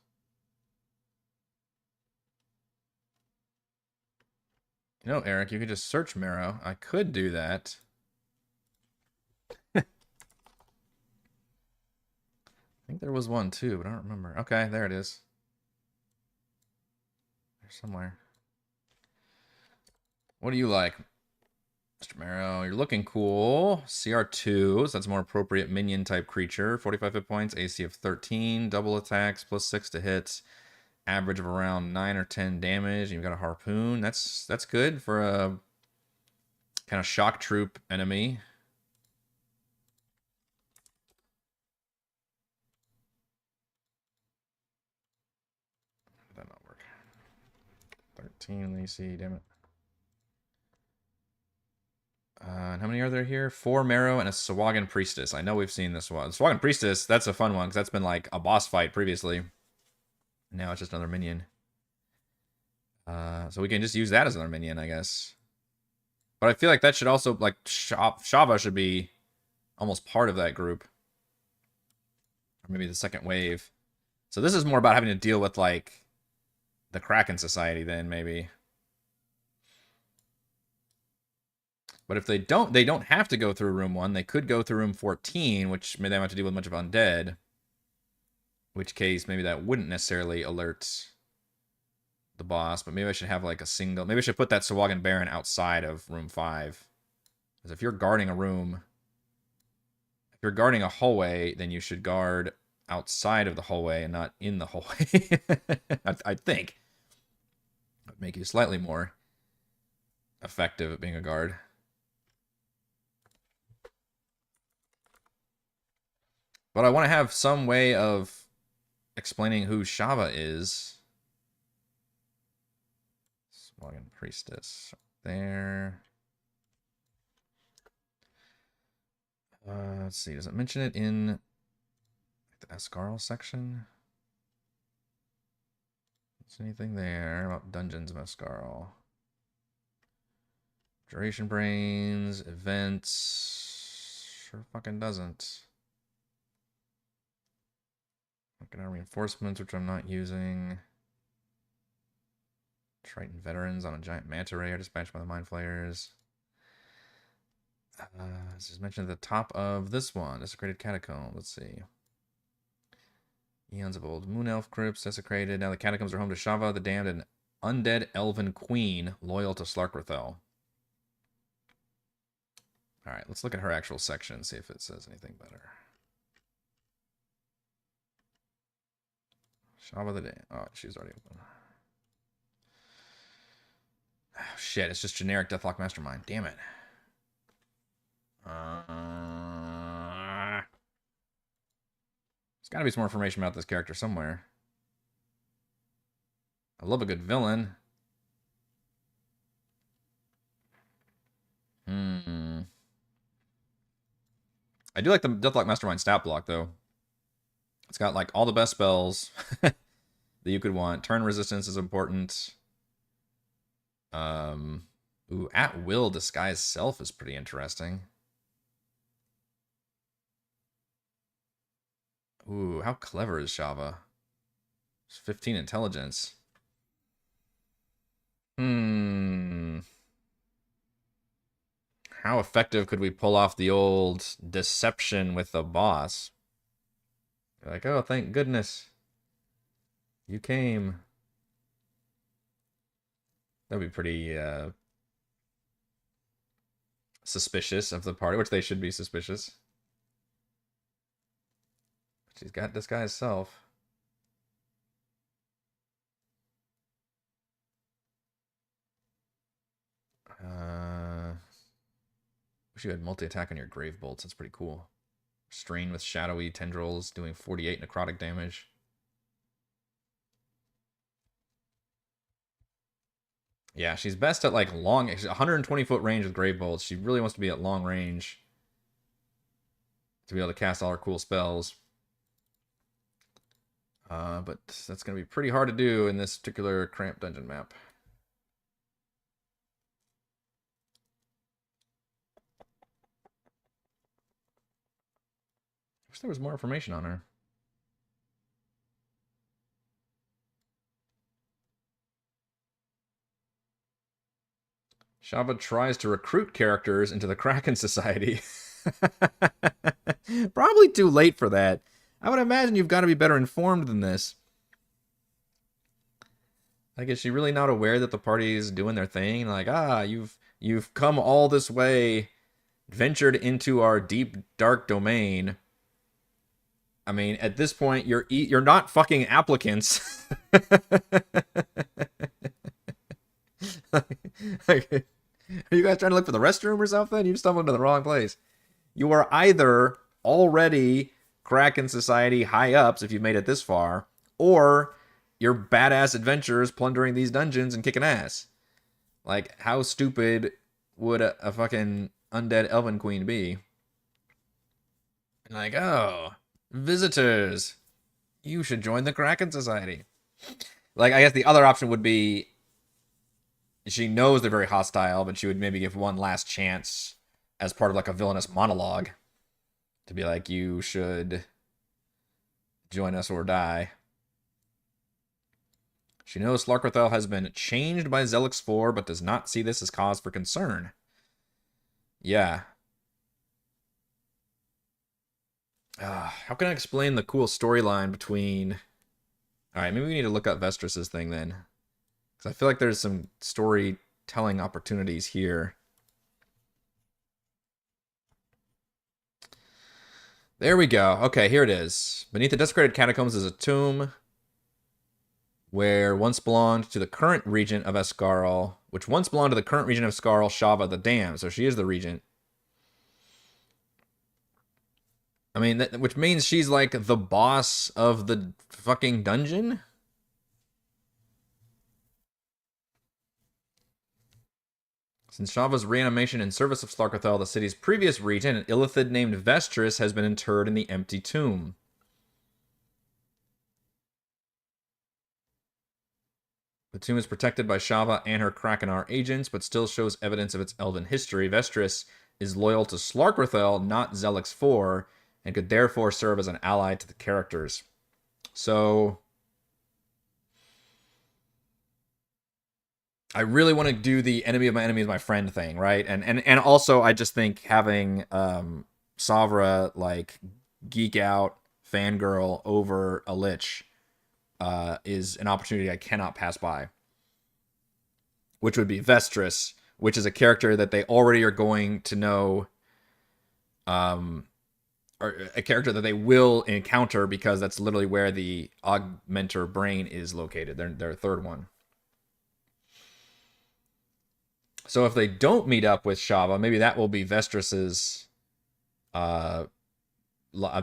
You know, Eric, you could just search Marrow. I could do that. I think there was one too, but I don't remember. Okay, there it is. There's somewhere. What do you like, Mr. Marrow? You're looking cool. CR2, so that's a more appropriate minion type creature. 45 hit points, AC of 13, double attacks, +6 to hits. Average of around 9 or 10 damage. You've got a harpoon. That's good for a kind of shock troop enemy. 14 in the AC, damn it. And how many are there here? 4 Marrow and a Sahuagin Priestess. I know we've seen this one. The Sahuagin Priestess, that's a fun one, because that's been like a boss fight previously. Now it's just another minion. So we can just use that as another minion, I guess. But I feel like that should also, like, Shava should be almost part of that group. Or maybe the second wave. So this is more about having to deal with, like, the Kraken Society then, maybe. But if they don't have to go through room 1. They could go through room 14, which they don't have to deal with much of undead. In which case, maybe that wouldn't necessarily alert the boss. But maybe I should have like a single... Maybe I should put that Sahuagin Baron outside of room 5. Because if you're guarding a room... If you're guarding a hallway, then you should guard outside of the hallway and not in the hallway. I think. That would make you slightly more effective at being a guard. But I want to have some way of explaining who Shava is. Sahuagin Priestess. There. Let's see. Does it mention it in the Ascarle section? Is anything there about Dungeons of Ascarle? Duration Brains, events. Sure fucking doesn't. Looking at reinforcements, which I'm not using. Triton veterans on a giant manta ray are dispatched by the mind flayers. This is mentioned at the top of this one. Desecrated Catacomb. Let's see. Eons of old moon elf crypts desecrated. Now the catacombs are home to Shava, the damned, and undead elven queen loyal to Slarkrethel. Alright, let's look at her actual section and see if it says anything better. Shava the damned. Oh, she's already open. Oh, shit, it's just generic Deathlock Mastermind. Damn it. There's got to be some more information about this character somewhere. I love a good villain. I do like the Deathlock Mastermind stat block, though. It's got, like, all the best spells that you could want. Turn resistance is important. Ooh, At Will Disguise Self is pretty interesting. Ooh, how clever is Shava? It's 15 intelligence. How effective could we pull off the old deception with the boss? Like, oh, thank goodness you came. That'd be pretty suspicious of the party, which they should be suspicious. She's got disguise self. Wish you had multi-attack on your grave bolts. That's pretty cool. Strain with shadowy tendrils, doing 48 necrotic damage. Yeah, she's best at like long, 120-foot range with grave bolts. She really wants to be at long range to be able to cast all her cool spells. But that's going to be pretty hard to do in this particular cramped dungeon map. I wish there was more information on her. Shava tries to recruit characters into the Kraken Society. Probably too late for that. I would imagine you've got to be better informed than this. Like, is she really not aware that the party's doing their thing? Like, you've come all this way, ventured into our deep, dark domain. I mean, at this point, you're not fucking applicants. Like, are you guys trying to look for the restroom or something? You've stumbled into the wrong place. You are either already Kraken Society high ups if you've made it this far, or you're badass adventurers plundering these dungeons and kicking ass. Like, how stupid would a fucking undead elven queen be? Like, oh, visitors, you should join the Kraken Society. Like, I guess the other option would be she knows they're very hostile, but she would maybe give one last chance as part of like a villainous monologue to be like, you should join us or die. She knows Slarkarthel has been changed by Zelix 4, but does not see this as cause for concern. Yeah. How can I explain the cool storyline between... Alright, maybe we need to look up Vestris's thing then. Because I feel like there's some storytelling opportunities here. There we go. Okay, here it is. Beneath the desecrated catacombs is a tomb where once belonged to the current regent of Ascarle, which once belonged to the current regent of Ascarle, Shava the Damned. So she is the regent. I mean, which means she's like the boss of the fucking dungeon? Since Shava's reanimation in service of Slarkarthel, the city's previous regent, an illithid named Vestris, has been interred in the empty tomb. The tomb is protected by Shava and her Krakenar agents, but still shows evidence of its elven history. Vestris is loyal to Slarkarthel, not Zelix 4, and could therefore serve as an ally to the characters. So I really want to do the enemy of my enemy is my friend thing, right? And also I just think having Savra like geek out fangirl over a lich is an opportunity I cannot pass by. Which would be Vestris, which is a character that they already are going to know, or a character that they will encounter because that's literally where the Augmenter brain is located. Their third one. So if they don't meet up with Shava, maybe that will be Vestris's. I'm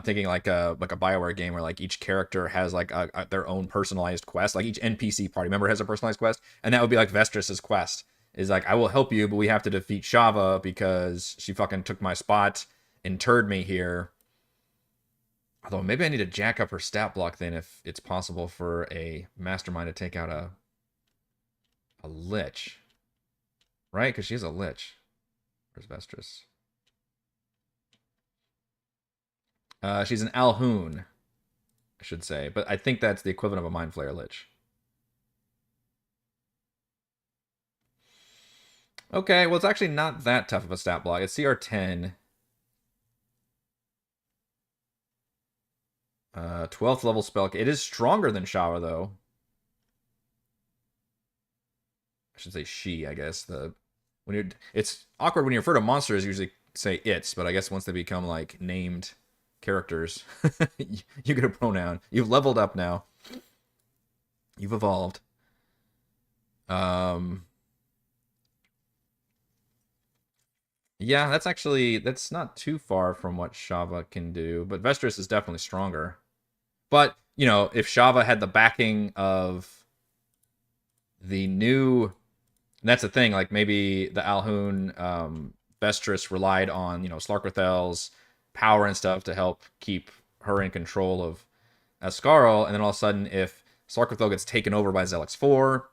thinking like a BioWare game where like each character has like their own personalized quest. Like each NPC party member has a personalized quest, and that would be like Vestris's quest. Is like, I will help you, but we have to defeat Shava because she fucking took my spot, interred me here. Although maybe I need to jack up her stat block then if it's possible for a mastermind to take out a lich. Right? Because she's a lich. Where's Vestris? She's an Alhoon, I should say. But I think that's the equivalent of a Mind Flayer lich. Okay, well, it's actually not that tough of a stat block. It's CR 10. 12th level spell. It is stronger than Shava, though. I should say she, I guess. It's awkward when you refer to monsters, you usually say it's, but I guess once they become like named characters, you get a pronoun. You've leveled up now. You've evolved. Yeah, that's not too far from what Shava can do, but Vestris is definitely stronger. But, you know, if Shava had the backing of the new... And that's the thing, like, maybe the Alhoon Vestris relied on, you know, Slarkarthel's power and stuff to help keep her in control of Ascarle, and then all of a sudden, if Slarkarthel gets taken over by Zelix 4,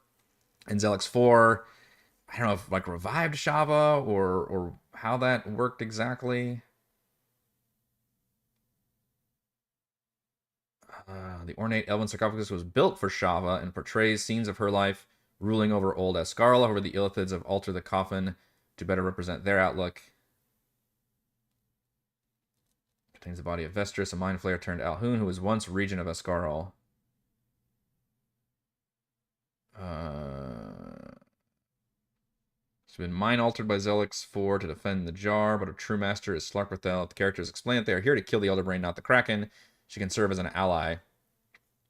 and Zelix 4, I don't know if, like, revived Shava, or how that worked exactly. The ornate elven sarcophagus was built for Shava and portrays scenes of her life ruling over old Ascarle. However, the Illithids have altered the coffin to better represent their outlook. Contains the body of Vestris, a mind flayer turned Alhoon, who was once regent of Ascarle. It's been mind altered by Zelix 4 to defend the jar, but a true master is Slarkarthel. The characters explain that they are here to kill the Elder Brain, not the Kraken. She can serve as an ally.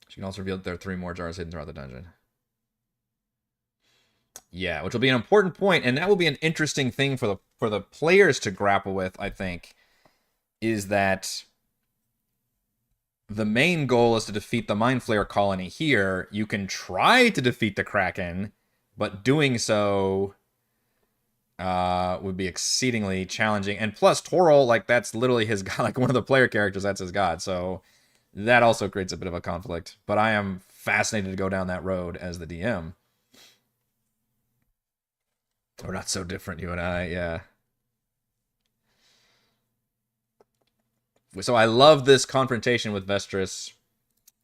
She can also reveal that there are 3 more jars hidden throughout the dungeon. Yeah, which will be an important point, and that will be an interesting thing for the players to grapple with, I think, is that the main goal is to defeat the Mind Flayer colony here. You can try to defeat the Kraken, but doing so would be exceedingly challenging. And plus, Toril, like, that's literally his god. Like, one of the player characters, that's his god. So that also creates a bit of a conflict. But I am fascinated to go down that road as the DM. We're not so different, you and I, yeah. So I love this confrontation with Vestris.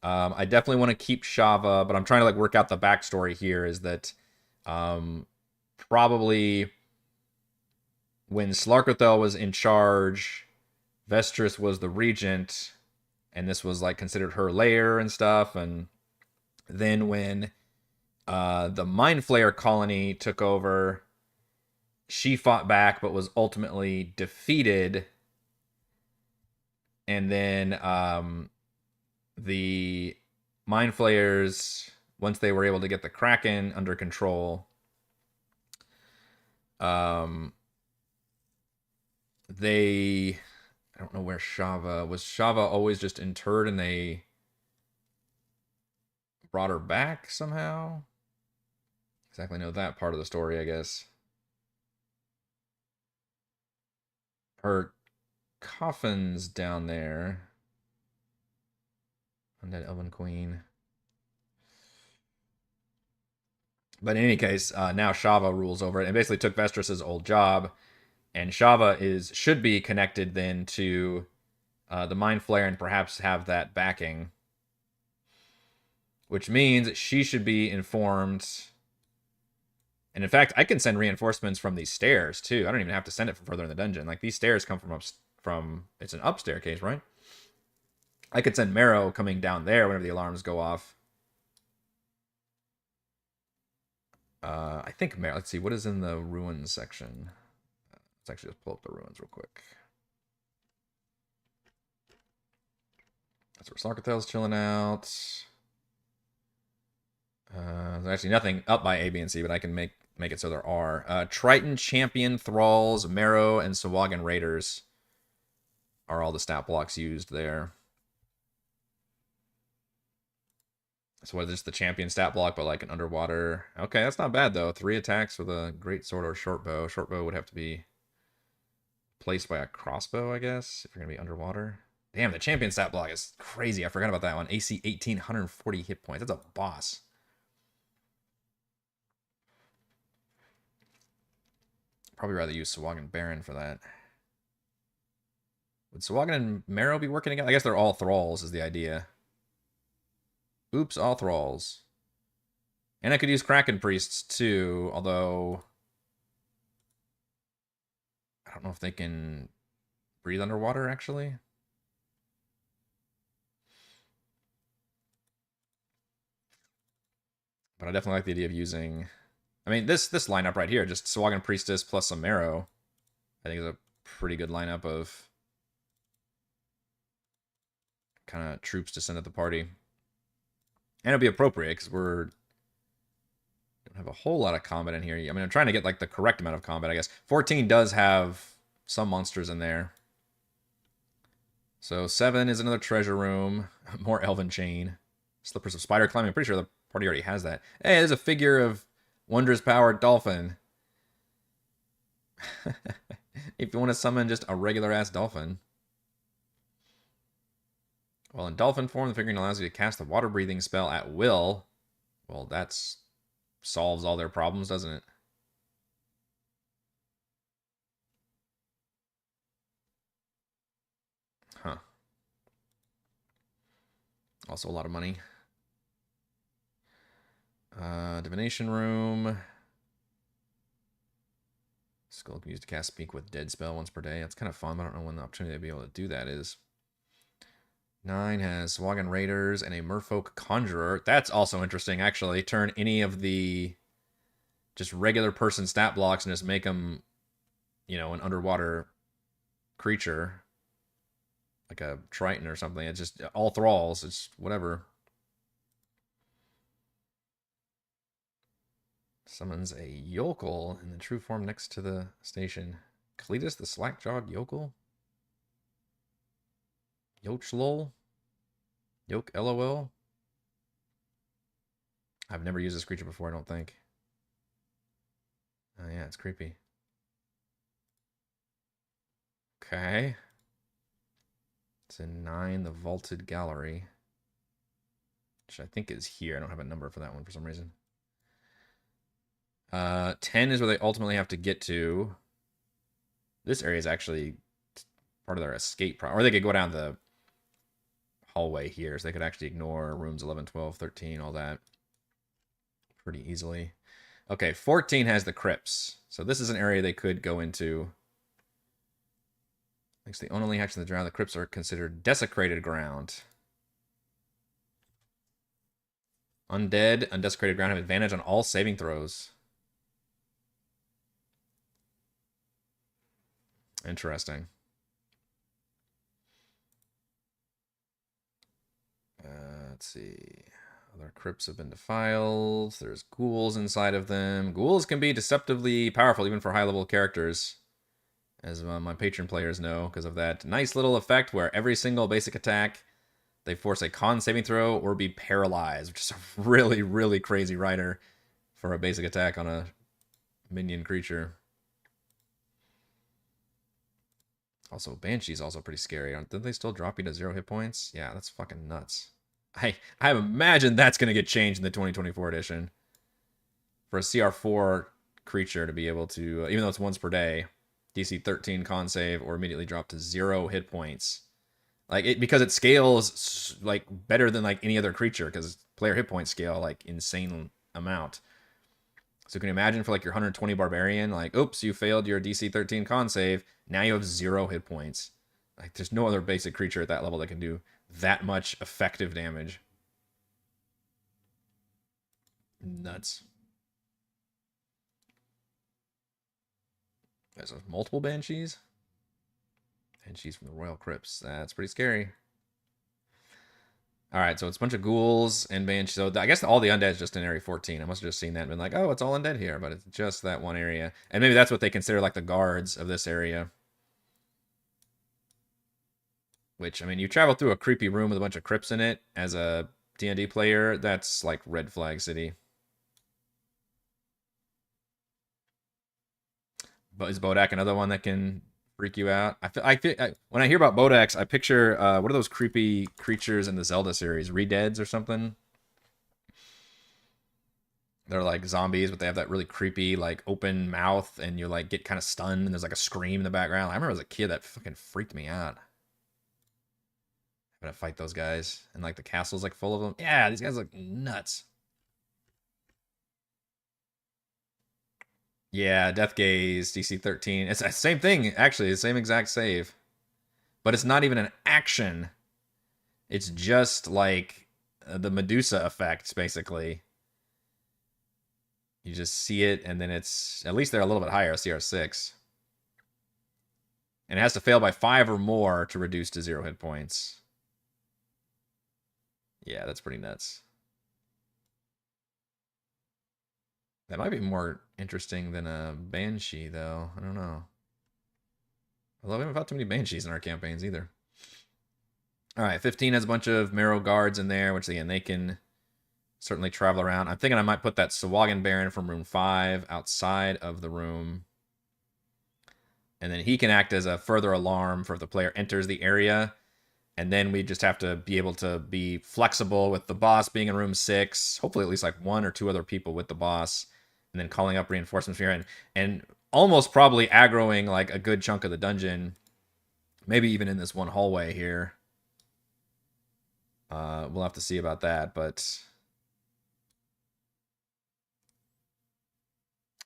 I definitely want to keep Shava, but I'm trying to like work out the backstory here. Is that probably when Slarkathel was in charge, Vestris was the regent, and this was like considered her lair and stuff. And then when the Mind Flayer colony took over, she fought back but was ultimately defeated. And then the Mind Flayers, once they were able to get the Kraken under control, they, I don't know where Shava was. Shava always just interred and they brought her back somehow? Exactly know that part of the story, I guess. Her coffin's down there. Undead Elven Queen. But in any case, now Shava rules over it and basically took Vestris' old job. And Shava should be connected then to the Mind Flayer and perhaps have that backing. Which means she should be informed. And in fact, I can send reinforcements from these stairs too. I don't even have to send it from further in the dungeon. Like, these stairs come from it's an up staircase, right? I could send Marrow coming down there whenever the alarms go off. I think Marrow. Let's see, what is in the ruins section? Let's actually just pull up the ruins real quick. That's where Sarkathel's chilling out. There's actually nothing up by A, B, and C, but I can make it so there are. Triton, Champion, Thralls, Marrow, and Sahuagin Raiders are all the stat blocks used there. So what is this, the Champion stat block, but like an underwater? Okay, that's not bad, though. 3 attacks with a great sword or short bow. Short bow would have to be placed by a crossbow, I guess, if you're going to be underwater. Damn, the Champion stat block is crazy. I forgot about that one. AC 18, 140 hit points. That's a boss. Probably rather use Sahuagin Baron for that. Would Sahuagin and Marrow be working together? I guess they're all Thralls is the idea. Oops, all Thralls. And I could use Kraken Priests too, although I don't know if they can breathe underwater, actually. But I definitely like the idea of using... I mean, this lineup right here, just Sahuagin Priestess plus some Marrow, I think is a pretty good lineup of kind of troops to send at the party. And it'll be appropriate, because we don't have a whole lot of combat in here. I mean, I'm trying to get, like, the correct amount of combat, I guess. 14 does have some monsters in there. So 7 is another treasure room. More Elven Chain. Slippers of Spider Climbing. I'm pretty sure the party already has that. Hey, there's a figure of Wondrous Powered Dolphin. If you want to summon just a regular-ass dolphin. Well, in dolphin form, the figurine allows you to cast the water-breathing spell at will. Well, that solves all their problems, doesn't it? Huh. Also a lot of money. Divination room. Skull can use to cast Speak with Dead spell once per day. That's kind of fun, but I don't know when the opportunity to be able to do that is. 9 has Sahuagin Raiders and a Merfolk Conjurer. That's also interesting, actually. Turn any of the just regular person stat blocks and just make them, you know, an underwater creature. Like a Triton or something. It's just all Thralls. It's whatever. Summons a yokel in the true form next to the station. Cletus the slack-jawed yokel? Yochlol? Yoke LOL. I've never used this creature before, I don't think. Oh yeah, it's creepy. Okay. It's in 9, the Vaulted Gallery. Which I think is here. I don't have a number for that one for some reason. 10 is where they ultimately have to get to. This area is actually part of their escape. Or they could go down the hallway here. So they could actually ignore rooms 11, 12, 13, all that. Pretty easily. Okay, 14 has the crypts. So this is an area they could go into. Thanks to the only action of the drown, the crypts are considered desecrated ground. Undead, undesecrated ground have advantage on all saving throws. Interesting. Let's see. Other crypts have been defiled. There's ghouls inside of them. Ghouls can be deceptively powerful, even for high-level characters, as my patron players know, because of that nice little effect where every single basic attack, they force a con saving throw or be paralyzed, which is a really, really crazy rider for a basic attack on a minion creature. Also, Banshee's also pretty scary. Didn't they still drop you to 0 hit points? Yeah, that's fucking nuts. I imagine that's going to get changed in the 2024 edition. For a CR4 creature to be able to, even though it's once per day, DC 13 con save or immediately drop to 0 hit points. Because it scales like better than like any other creature, because player hit points scale like insane amount. So can you imagine for like your 120 barbarian, like, oops, you failed your DC 13 con save. Now you have 0 hit points. Like, there's no other basic creature at that level that can do that much effective damage. Nuts. There's multiple Banshees. Banshees from the Royal Crypts. That's pretty scary. All right, so it's a bunch of ghouls and banshees. So I guess all the undead is just in area 14. I must have just seen that and been like, oh, it's all undead here, but it's just that one area. And maybe that's what they consider like the guards of this area. Which, I mean, you travel through a creepy room with a bunch of crypts in it as a D&D player. That's like Red Flag City. But is Bodak another one that can freak you out? When I hear about Bodaks, I picture what are those creepy creatures in the Zelda series? Redeads or something? They're like zombies, but they have that really creepy like open mouth, and you like get kind of stunned, and there's like a scream in the background. I remember as a kid that fucking freaked me out. I'm gonna fight those guys, and like the castle's like full of them. Yeah, these guys look nuts. Yeah, Death Gaze, DC 13. It's the same thing, actually, the same exact save. But it's not even an action. It's just like the Medusa effect, basically. You just see it, and then it's... At least they're a little bit higher, CR6. And it has to fail by 5 or more to reduce to 0 hit points. Yeah, that's pretty nuts. That might be more interesting than a Banshee, though. I don't know. Although we haven't fought too many Banshees in our campaigns, either. Alright, 15 has a bunch of Marrow Guards in there, which, again, they can certainly travel around. I'm thinking I might put that Sawagan Baron from room 5 outside of the room. And then he can act as a further alarm for if the player enters the area. And then we just have to be able to be flexible with the boss being in room 6. Hopefully at least like 1 or 2 other people with the boss. And then calling up reinforcements here. And almost probably aggroing like a good chunk of the dungeon. Maybe even in this one hallway here. We'll have to see about that, but...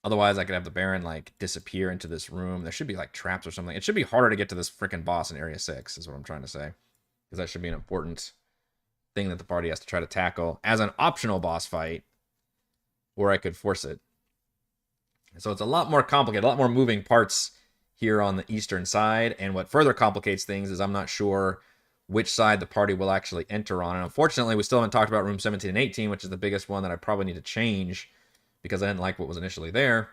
Otherwise, I could have the Baron, like, disappear into this room. There should be, like, traps or something. It should be harder to get to this freaking boss in Area 6, is what I'm trying to say. Because that should be an important thing that the party has to try to tackle as an optional boss fight. Or I could force it. So it's a lot more complicated, a lot more moving parts here on the eastern side. And what further complicates things is I'm not sure which side the party will actually enter on. And unfortunately, we still haven't talked about room 17 and 18, which is the biggest one that I probably need to change because I didn't like what was initially there.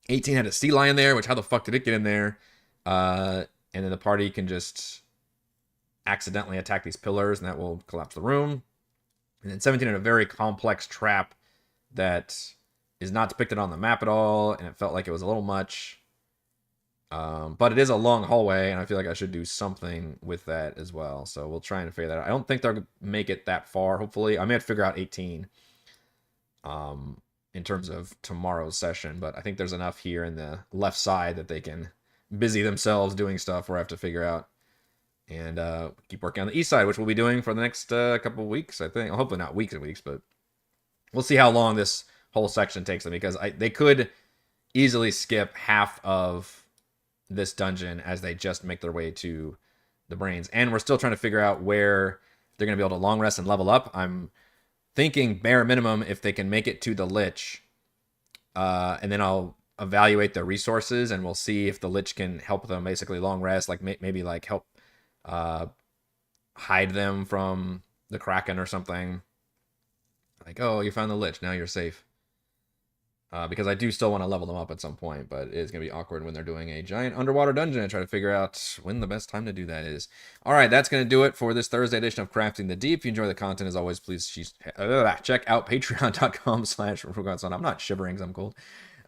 18 had a sea lion there, which how the fuck did it get in there? And then the party can just accidentally attack these pillars, and that will collapse the room. And then 17 had a very complex trap that is not depicted on the map at all, and it felt like it was a little much. But it is a long hallway, and I feel like I should do something with that as well. So we'll try and figure that out. I don't think they'll make it that far, hopefully. I may have to figure out 18 in terms of tomorrow's session, but I think there's enough here in the left side that they can busy themselves doing stuff where I have to figure out and keep working on the east side, which we'll be doing for the next couple of weeks, I think. Hopefully not weeks and weeks, but we'll see how long this whole section takes them, because they could easily skip half of this dungeon as they just make their way to the brains. And we're still trying to figure out where they're going to be able to long rest and level up. I'm thinking bare minimum if they can make it to the Lich, and then I'll evaluate their resources and we'll see if the Lich can help them basically long rest, like maybe like help hide them from the Kraken or something. Like, oh, you found the Lich, now you're safe. Because I do still want to level them up at some point, but it is going to be awkward when they're doing a giant underwater dungeon and try to figure out when the best time to do that is. All right, that's going to do it for this Thursday edition of Crafting the Deep. If you enjoy the content, as always, please check out patreon.com/Forgotten. I'm not shivering because I'm cold.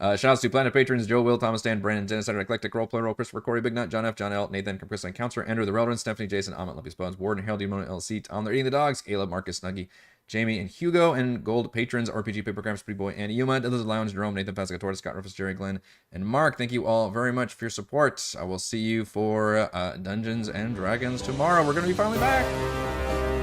Shoutouts to Planet Patrons, Joe, Will, Thomas, Dan, Brandon, Dennis, Center, Eclectic, Roleplay, Roll, Christopher, Corey, Big Nut, John F., John L., Nathan, Chris, Counselor, Andrew, The Relevant, Stephanie, Jason, Amit, Lumpy Bones, Warden, Harold, Demon, LC, Tom, They're Eating the Dogs, Caleb, Marcus, Snuggy, Jamie and Hugo, and gold patrons, RPG Papercrafts, Pretty Boy, and Yuma, Lizard Lounge, Jerome, Nathan, Pascator, Scott Rufus, Jerry, Glenn, and Mark. Thank you all very much for your support. I will see you for Dungeons and Dragons tomorrow. We're going to be finally back.